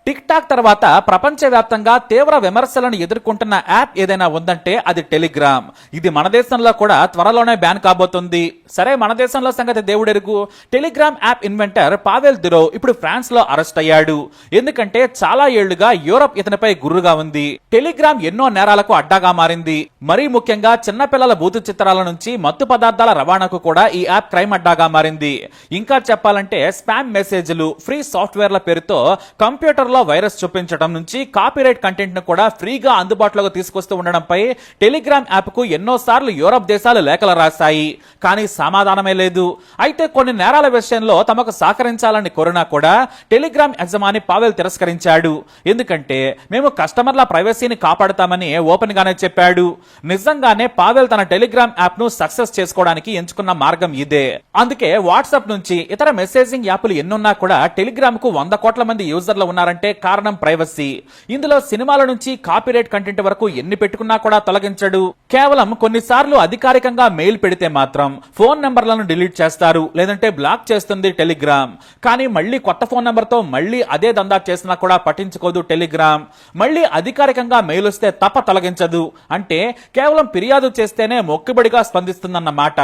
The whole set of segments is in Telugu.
టిక్ టాక్ తర్వాత ప్రపంచవ్యాప్తంగా తీవ్ర విమర్శలను ఎదుర్కొంటున్న యాప్ ఏదైనా ఉందంటే అది టెలిగ్రామ్. ఇది మన దేశంలో కూడా త్వరలోనే బ్యాన్ కాబోతుంది. సరే, మన దేశంలో సంగతి దేవుడెరుగు. టెలిగ్రామ్ యాప్ ఇన్వెంటర్ పావెల్ దురోవ్ ఇప్పుడు ఫ్రాన్స్ లో అరెస్ట్ అయ్యాడు. ఎందుకంటే చాలా ఏళ్లుగా యూరప్ ఇతనిపై గుర్రుగా ఉంది. టెలిగ్రామ్ ఎన్నో నేరాలకు అడ్డాగా మారింది. మరీ ముఖ్యంగా చిన్నపిల్లల బూతు చిత్రాల నుంచి మత్తు పదార్థాల రవాణాకు కూడా ఈ యాప్ క్రైమ్ అడ్డాగా మారింది. ఇంకా చెప్పాలంటే స్పామ్ మెసేజ్లు, ఫ్రీ సాఫ్ట్వేర్ల పేరుతో కంప్యూటర్ వైరస్ చూపించడం నుంచి కాపీరైట్ కంటెంట్ ను కూడా ఫ్రీగా అందుబాటులోకి తీసుకొస్తూ ఉండడంపై టెలిగ్రామ్ యాప్ కు ఎన్నోసార్లు యూరప్ దేశాలు లేఖలు రాశాయి. కానీ సమాధానమే లేదు. అయితే కొన్ని నేరాల విషయంలో తమకు సహకరించాలని కోరినా కూడా టెలిగ్రామ్ యజమాని పావెల్ తిరస్కరించాడు. ఎందుకంటే మేము కస్టమర్ల ప్రైవసీని కాపాడుతామని ఓపెన్ గానే చెప్పాడు. నిజంగానే పావెల్ తన టెలిగ్రామ్ యాప్ ను సక్సెస్ చేసుకోవడానికి ఎంచుకున్న మార్గం ఇదే. అందుకే వాట్సాప్ నుంచి ఇతర మెసేజింగ్ యాప్లు ఎన్నున్నా కూడా టెలిగ్రామ్ కు 100 కోట్ల మంది యూజర్లు ఉన్నారంటే కారణం ప్రైవసీ. ఇందులో సినిమాల నుంచి కాపీరైట్ కంటెంట్ వరకు ఎన్ని పెట్టుకున్నా కూడా తొలగించడు. కేవలం కొన్నిసార్లు అధికారికంగా మెయిల్ పెడితే మాత్రం ఫోన్ నెంబర్లను డిలీట్ చేస్తారు, లేదంటే బ్లాక్ చేస్తుంది టెలిగ్రామ్. కానీ మళ్ళీ కొత్త ఫోన్ నెంబర్ తో మళ్ళీ అదే దందా చేసినా కూడా పట్టించుకోదు టెలిగ్రామ్. మళ్ళీ అధికారికంగా మెయిల్ వస్తే తప్ప తొలగించదు. అంటే కేవలం ఫిర్యాదు చేస్తేనే మొక్కుబడిగా స్పందిస్తుందన్నమాట.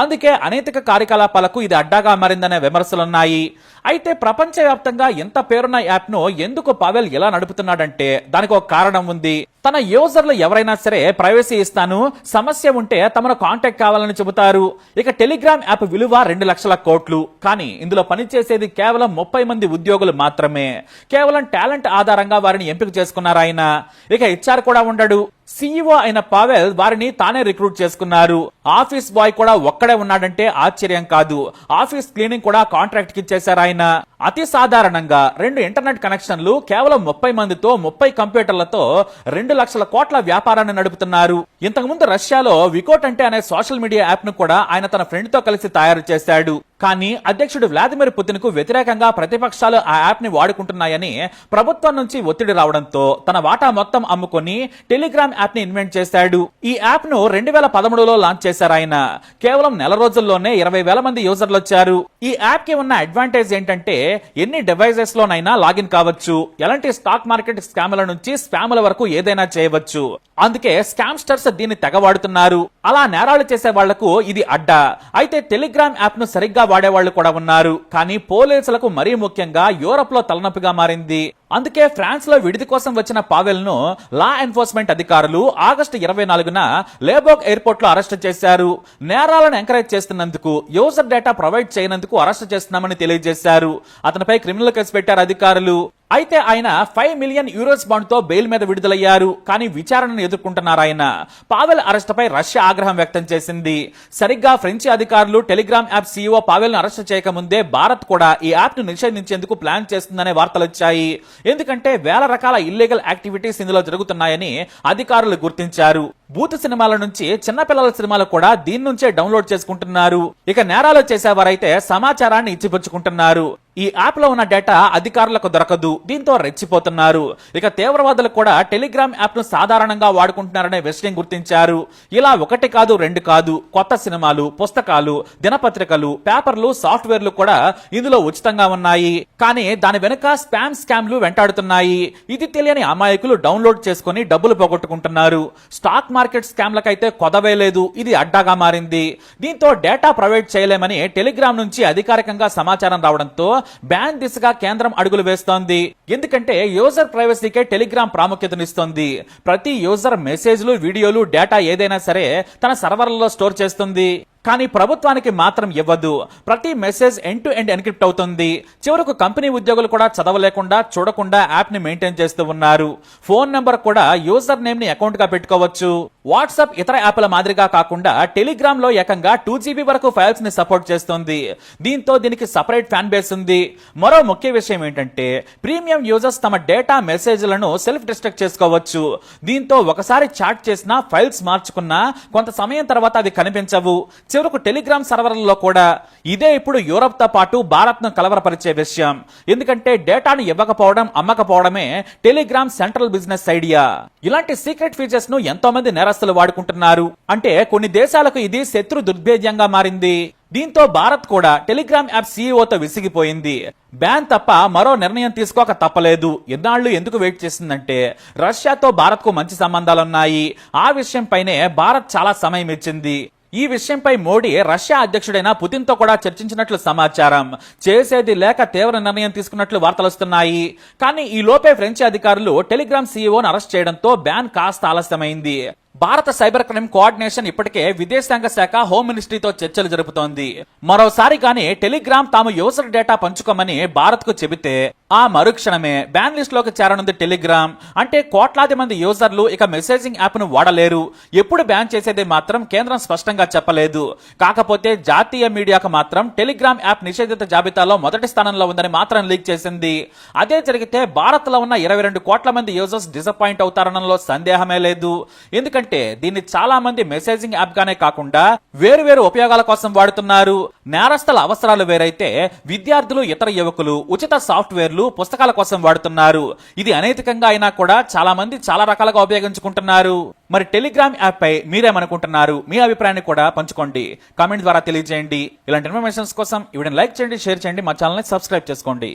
అందుకే అనైతిక కార్యకలాపాలకు ఇది అడ్డాగా మారిందనే విమర్శలున్నాయి. అయితే ప్రపంచవ్యాప్తంగా ఎంత పేరున్న యాప్ ను ఎందుకు పావెల్ ఇలా నడుపుతున్నాడంటే దానికి ఒక కారణం ఉంది. తన యూజర్లు ఎవరైనా సరే ప్రైవసీ ఇస్తాను, సమస్య ఉంటే తమను కాంటాక్ట్ కావాలని చెబుతారు. ఇక టెలిగ్రామ్ యాప్ విలువ 2 లక్షల కోట్లు. కానీ ఇందులో పనిచేసేది కేవలం 30 మంది ఉద్యోగులు మాత్రమే. కేవలం టాలెంట్ ఆధారంగా వారిని ఎంపిక చేసుకున్నారు ఆయన. ఇక హెచ్ఆర్ కూడా ఉండడు. సీఈఓ అయిన పావెల్ వారిని తానే రిక్రూట్ చేసుకున్నారు. ఆఫీస్ బాయ్ కూడా ఒక్కడే ఉన్నాడంటే ఆశ్చర్యం కాదు. ఆఫీస్ క్లీనింగ్ కూడా కాంట్రాక్ట్ కి ఇచ్చేశారు ఆయన. అతి సాధారణంగా 2 ఇంటర్నెట్ కనెక్షన్లు కేవలం 30 మందితో 30 కంప్యూటర్లతో 2 లక్షల కోట్ల వ్యాపారాన్ని నడుపుతున్నారు. ఇంతకుముందు రష్యాలో వికోట్ అంటే అనే సోషల్ మీడియా యాప్ ను కూడా ఆయన తన ఫ్రెండ్ తో కలిసి తయారు చేశాడు. కానీ అధ్యక్షుడు వ్లాదిమిర్ పుతిన్ కు వ్యతిరేకంగా ప్రతిపక్షాలు ఆ యాప్ ని వాడుకుంటున్నాయని ప్రభుత్వం నుంచి ఒత్తిడి రావడంతో తన వాటా మొత్తం అమ్ముకొని టెలిగ్రామ్ యాప్ ని ఇన్వెంట్ చేశాడు. ఈ యాప్ ను 2013లో లాంచ్ చేశారు ఆయన. కేవలం నెల రోజుల్లోనే 20,000 మంది యూజర్లు వచ్చారు. ఈ యాప్ కి ఉన్న అడ్వాంటేజ్ ఏంటంటే ఎన్ని డివైసెస్ లోనైనా లాగిన్ కావచ్చు. ఎలాంటి స్టాక్ మార్కెట్ స్కామ్ల నుంచి స్పామ్ల వరకు ఏదైనా చేయవచ్చు. అందుకే స్కామ్స్టర్స్ దీన్ని తెగ వాడుతున్నారు. అలా నేరాలు చేసే వాళ్లకు ఇది అడ్డా. అయితే టెలిగ్రామ్ యాప్ ను సరిగ్గా వాడేవాళ్లు కూడా ఉన్నారు. కానీ పోలీసులకు మరీ ముఖ్యంగా యూరప్ లో తలనొప్పిగా మారింది. అందుకే ఫ్రాన్స్ లో విడిది కోసం వచ్చిన పావెల్ ను లా ఎన్ఫోర్స్మెంట్ అధికారులు ఆగస్టు 24న లేబోక్ ఎయిర్పోర్ట్ లో అరెస్ట్ చేశారు. నేరాలను ఎంకరేజ్ చేస్తున్నందుకు, యూజర్ డేటా ప్రొవైడ్ చేయనందుకు అరెస్ట్ చేస్తున్నామని తెలియజేశారు. అతనిపై క్రిమినల్ కేసు పెట్టారు అధికారులు. అయితే ఆయన 5 మిలియన్ యూరోస్ బాండ్ తో బెయిల్ మీద విడుదలయ్యారు. కానీ విచారణను ఎదుర్కొంటున్నారు ఆయన. పావెల్ అరెస్ట్ పై రష్యా ఆగ్రహం వ్యక్తం చేసింది. సరిగ్గా ఫ్రెంచ్ అధికారులు టెలిగ్రామ్ యాప్ సీఈఓ పావెల్ ను అరెస్ట్ చేయకముందే భారత్ కూడా ఈ యాప్ ను నిషేధించేందుకు ప్లాన్ చేస్తుందనే వార్తలు వచ్చాయి. ఎందుకంటే వేల రకాల ఇల్లీగల్ యాక్టివిటీస్ ఇందులో జరుగుతున్నాయని అధికారులు గుర్తించారు. బూత్ సినిమాల నుంచి చిన్నపిల్లల సినిమాలు కూడా దీని నుంచే డౌన్లోడ్ చేసుకుంటున్నారు. ఇక నేరాలు చేసేవారైతే సమాచారాన్ని ఇచ్చిపుచ్చుకుంటున్నారు. ఈ యాప్ లో ఉన్న డేటా అధికారులకు దొరకదు. దీంతో రెచ్చిపోతున్నారు. ఇక తీవ్రవాదులు కూడా టెలిగ్రామ్ యాప్ ను సాధారణంగా వాడుకుంటున్నారనే విషయం గుర్తించారు. ఇలా 1 కాదు 2 కాదు, కొత్త సినిమాలు, పుస్తకాలు, దినపత్రికలు, పేపర్లు, సాఫ్ట్వేర్లు కూడా ఇందులో ఉచితంగా ఉన్నాయి. కానీ దాని వెనుక స్కామ్లు వెంటాడుతున్నాయి. ఇది తెలియని అమాయకులు డౌన్లోడ్ చేసుకుని డబ్బులు పోగొట్టుకుంటున్నారు. స్టాక్ మార్కెట్ స్కామ్లకైతే కొదవే లేదు. ఇది అడ్డాగా మారింది. దీంతో డేటా ప్రొవైడ్ చేయలేమని టెలిగ్రామ్ నుంచి అధికారికంగా సమాచారం రావడంతో బ్యాన్ దిశగా కేంద్రం అడుగులు వేస్తోంది. ఎందుకంటే యూజర్ ప్రైవసీకే టెలిగ్రామ్ ప్రాముఖ్యతనిస్తోంది. ప్రతి యూజర్ మెసేజ్లు, వీడియోలు, డేటా ఏదైనా సరే తన సర్వర్లలో స్టోర్ చేస్తుంది. కానీ ప్రభుత్వానికి మాత్రం ఇవ్వదు. ప్రతి message end to end encrypt అవుతుంది. చివరకు కంపెనీ ఉద్యోగులు కూడా చదవలేకుండా, చూడకుండా యాప్ ని మెయింటైన్ చేస్తూ ఉన్నారు. ఫోన్ నెంబర్ కూడా యూజర్ నేమ్ ని అకౌంట్ గా పెట్టుకోవచ్చు. వాట్సాప్ ఇతర యాప్ల మాదిరిగా కాకుండా టెలిగ్రామ్ లో ఏకంగా 2 GB వరకు ఫైల్స్ ని సపోర్ట్ చేస్తుంది. దీంతో దీనికి సపరేట్ ఫ్యాన్ బేస్ ఉంది. మరో ముఖ్య విషయం ఏంటంటే ప్రీమియం యూజర్స్ తమ డేటా, మెసేజ్లను సెల్ఫ్ డిస్ట్రక్ట్ చేసుకోవచ్చు. దీంతో ఒకసారి చాట్ చేసినా, ఫైల్స్ మార్చుకున్నా కొంత సమయం తర్వాత అవి కనిపించవు. చివరకు టెలిగ్రామ్ సర్వర్లలో కూడా. ఇదే ఇప్పుడు యూరప్ తో పాటు భారత్ ను కలవరపరిచే విషయం. ఎందుకంటే డేటాను ఇవ్వకపోవడం, అమ్మకపోవడమే టెలిగ్రామ్ సెంట్రల్ బిజినెస్ ఐడియా. ఇలాంటి సీక్రెట్ ఫీచర్స్ ను ఎంతో మంది నేరస్తులు వాడుకుంటున్నారు. అంటే కొన్ని దేశాలకు ఇది శత్రు దుర్భేద్యంగా మారింది. దీంతో భారత్ కూడా టెలిగ్రామ్ యాప్ సీఈఓతో విసిగిపోయింది. బ్యాన్ తప్ప మరో నిర్ణయం తీసుకోక తప్పలేదు. ఎన్నాళ్లు ఎందుకు వెయిట్ చేసిందంటే రష్యాతో భారత్ కు మంచి సంబంధాలున్నాయి. ఆ విషయంపైనే భారత్ చాలా సమయం ఇచ్చింది. ఈ విషయంపై మోడీ రష్యా అధ్యక్షుడైన పుతిన్ తో కూడా చర్చించినట్లు సమాచారం. చేసేది లేక తీవ్ర నిర్ణయం తీసుకున్నట్లు వార్తలొస్తున్నాయి. కానీ ఈ లోపే ఫ్రెంచ్ అధికారులు టెలిగ్రామ్ సీఈఓను అరెస్ట్ చేయడంతో బ్యాన్ కాస్త ఆలస్యమైంది. భారత సైబర్ క్రైమ్ కోఆర్డినేషన్ ఇప్పటికే విదేశాంగ శాఖ హోమ్ మినిస్ట్రీతో చర్చలు జరుపుతోంది. మరోసారి కానీ టెలిగ్రామ్ తాము యూజర్ డేటా పంచుకోమని భారత్ కు చెబితే ఆ మరుక్షణమే బ్యాన్ లిస్ట్ లోకి చేరనుంది టెలిగ్రామ్. అంటే కోట్లాది మంది యూజర్లు ఇక మెసేజింగ్ యాప్ ను వాడలేరు. ఎప్పుడు బ్యాన్ చేసేది మాత్రం కేంద్రం స్పష్టంగా చెప్పలేదు. కాకపోతే జాతీయ మీడియాకు మాత్రం టెలిగ్రామ్ యాప్ నిషేధిత జాబితాలో మొదటి స్థానంలో ఉందని మాత్రం లీక్ చేసింది. అదే జరిగితే భారత్ లో ఉన్న 22 కోట్ల మంది యూజర్స్ డిసప్పాయింట్ అవుతారనడంలో సందేహమే లేదు. ఎందుకంటే దీన్ని చాలా మంది మెసేజింగ్ యాప్ గానే కాకుండా వేరు ఉపయోగాల కోసం వాడుతున్నారు. నేరస్తుల అవసరాలు వేరైతే విద్యార్థులు, ఇతర యువకులు ఉచిత సాఫ్ట్వేర్లు, పుస్తకాల కోసం వాడుతున్నారు. ఇది అనైతికంగా అయినా కూడా చాలా మంది చాలా రకాలుగా ఉపయోగించుకుంటున్నారు. మరి టెలిగ్రామ్ యాప్ పై మీరేమనుకుంటున్నారు? మీ అభిప్రాయాన్ని కూడా పంచుకోండి, కామెంట్ ద్వారా తెలియజేయండి. ఇలాంటి ఇన్ఫర్మేషన్స్ కోసం ఈ వీడియోని లైక్ చేయండి, షేర్ చేయండి, మా ఛానల్ ని సబ్స్క్రైబ్ చేసుకోండి.